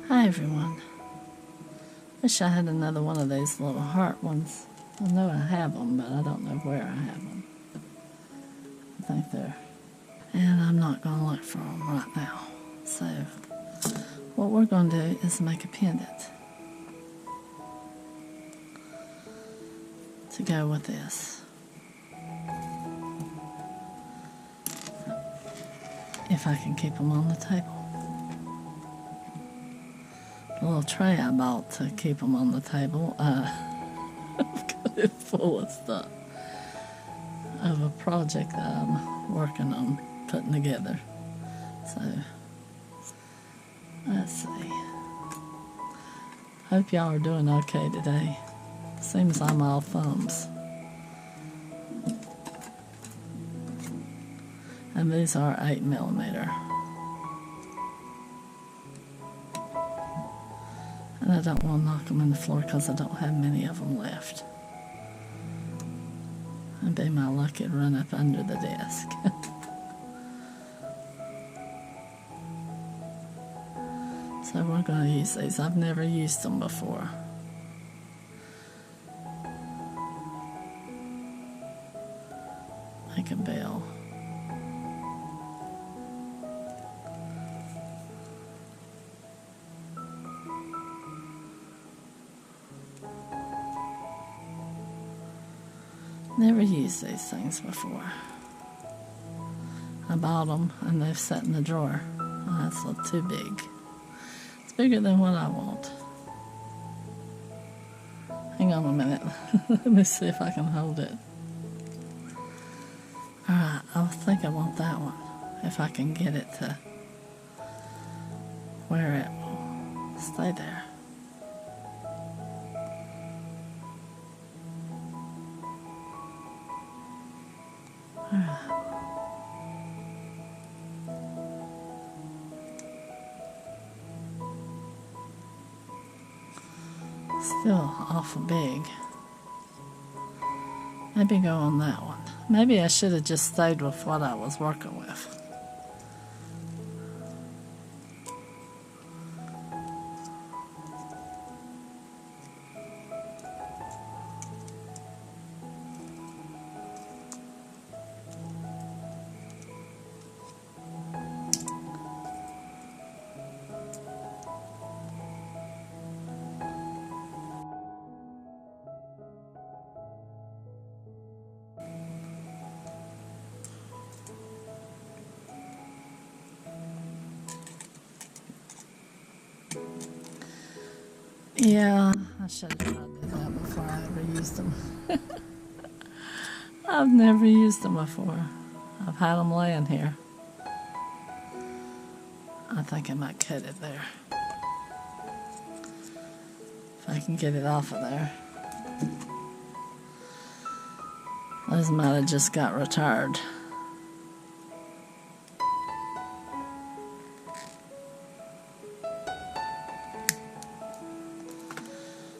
Hi everyone. Wish I had another one of these little heart ones. I know I have them, but I don't know where I have them. I think they're... And I'm not going to look for them right now. So, what we're going to do is make a pendant to go with this. If I can keep them on the table. The little tray I bought to keep them on the table, I've got it full of stuff of a project that I'm working on putting together. So, let's see. Hope y'all are doing okay today. Seems I'm all thumbs. And these are 8mm. And I don't want to knock them in the floor because I don't have many of them left. It'd be my luck to run up under the desk. So we're going to use these. I've never used them before. Make a bell. Never used these things before. I bought them and they've sat in the drawer. Oh, that's a little too big. It's bigger than what I want. Hang on a minute. Let me see if I can hold it. Alright, I think I want that one. If I can get it to where it will stay there. Still awful big. Maybe go on that one. Maybe I should have just stayed with what I was working with. Yeah, I should have tried to do that before I ever used them. I've never used them before. I've had them laying here. I think I might cut it there. If I can get it off of there. Those might have just got retired.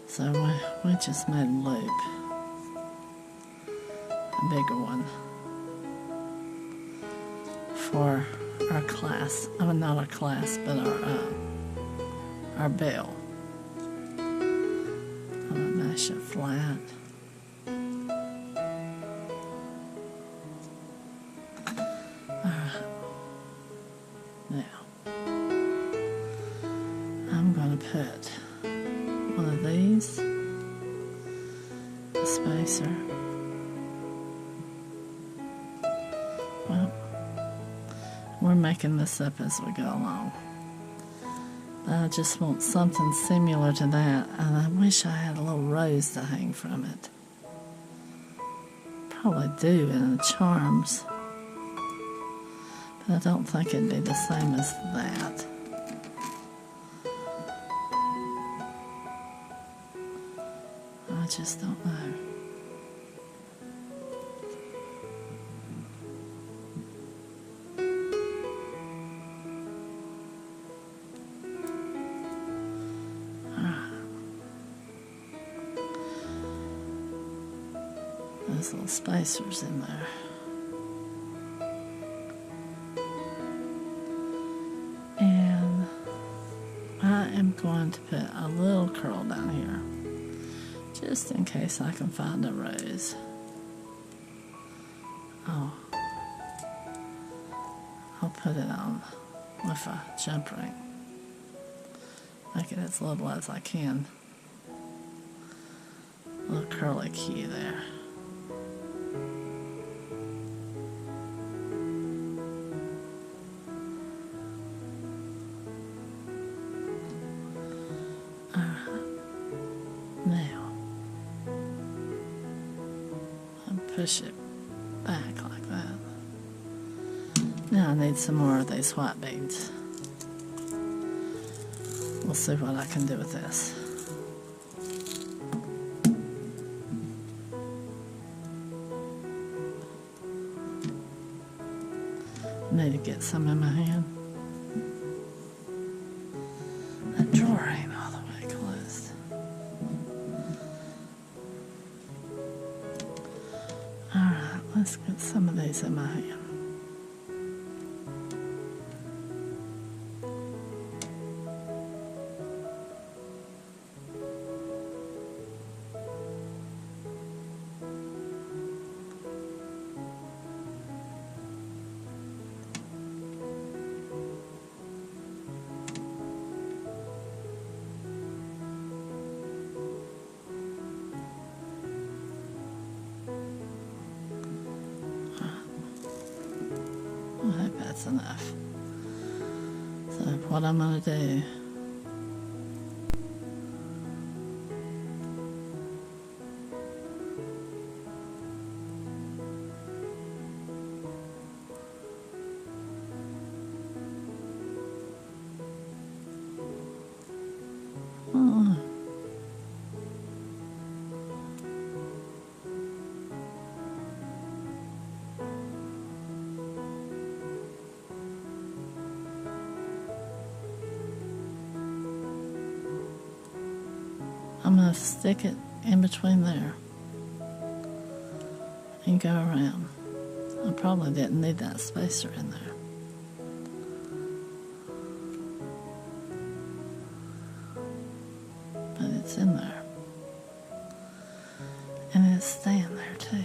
So we just made a loop, a bigger one, for our class. I mean, not our class, but our bell. I'm gonna mesh it flat. Alright. Now, I'm gonna put one of these, a spacer. Well, we're making this up as we go along. But I just want something similar to that, and I wish I had a little rose to hang from it. Probably do in the charms, but I don't think it'd be the same as that. I just don't know. There's little spacers in there. And I am going to put a little curl down here, just in case I can find a rose. Oh, I'll put it on with a jump ring. Make it as little as I can. A little curly key there. Now, and push it back like that. Now I need some more of these white beads. We'll see what I can do with this. I need to get some in my hand. That drawer ain't all the way closed. Alright, let's get some of these in my hand. I hope that's enough. So what I'm going to do, oh, I'm going to stick it in between there and go around. I probably didn't need that spacer in there. But it's in there. And it's staying there too.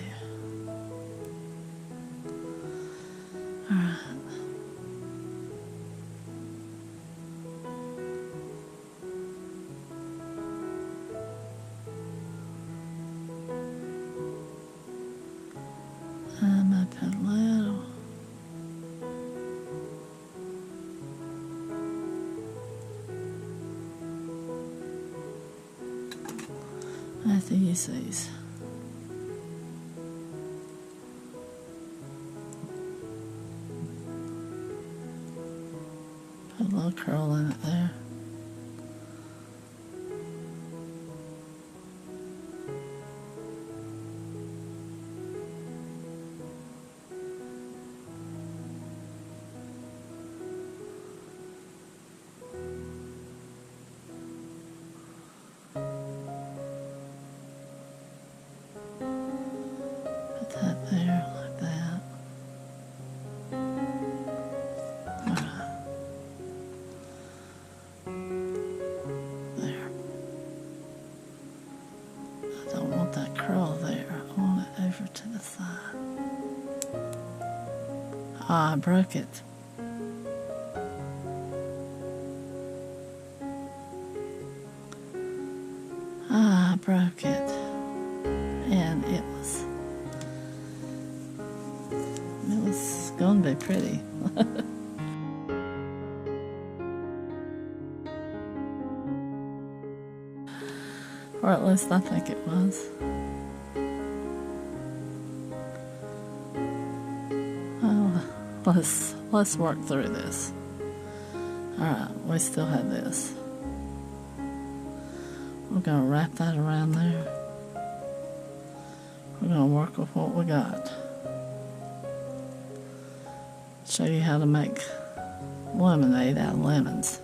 Alright. I'm going to put a little. I have to use these. Put a little curl in it there. Put that there like that. Alright. There. I don't want that curl there. I want it over to the side. Ah, I broke it. Ah, I broke it. And it was going to be pretty. Or at least I think it was. Well, let's work through this. Alright, we still have this. We're going to wrap that around there. We're going to work with what we got. Show you how to make lemonade out of lemons.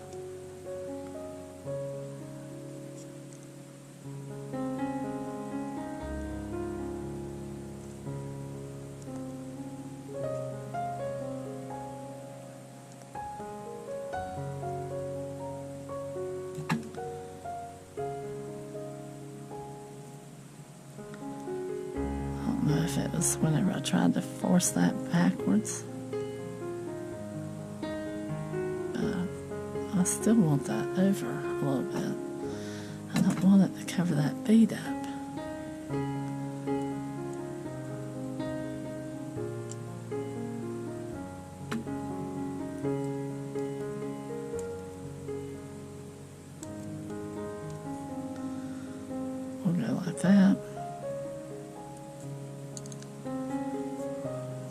if it was whenever I tried to force that backwards. I still want that over a little bit. I don't want it to cover that bead up. We'll go like that.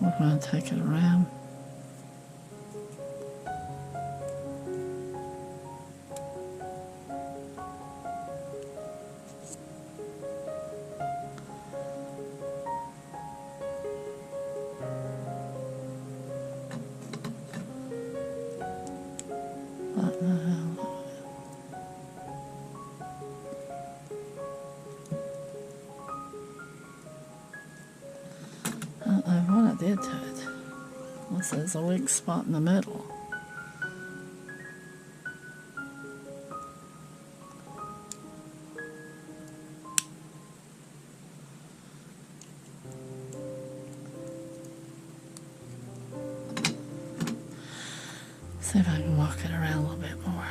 We're going to take it around. I don't know what I did to it. Unless there's a weak spot in the middle. See if I can walk it around a little bit more.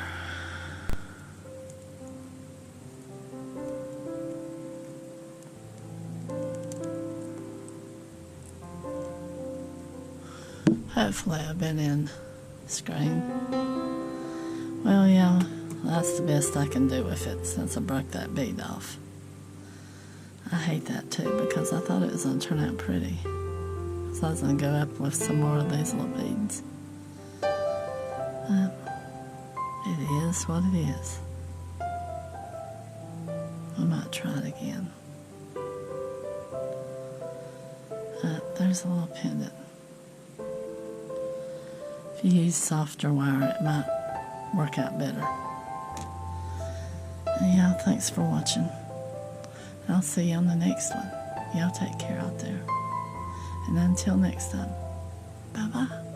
Hopefully I've been in screen. Well, yeah, that's the best I can do with it since I broke that bead off. I hate that too because I thought it was going to turn out pretty. So I was going to go up with some more of these little beads. It is what it is. I might try it again. There's a little pendant. If you use softer wire, it might work out better. Yeah, thanks for watching. I'll see you on the next one. Y'all take care out there. And until next time, bye-bye.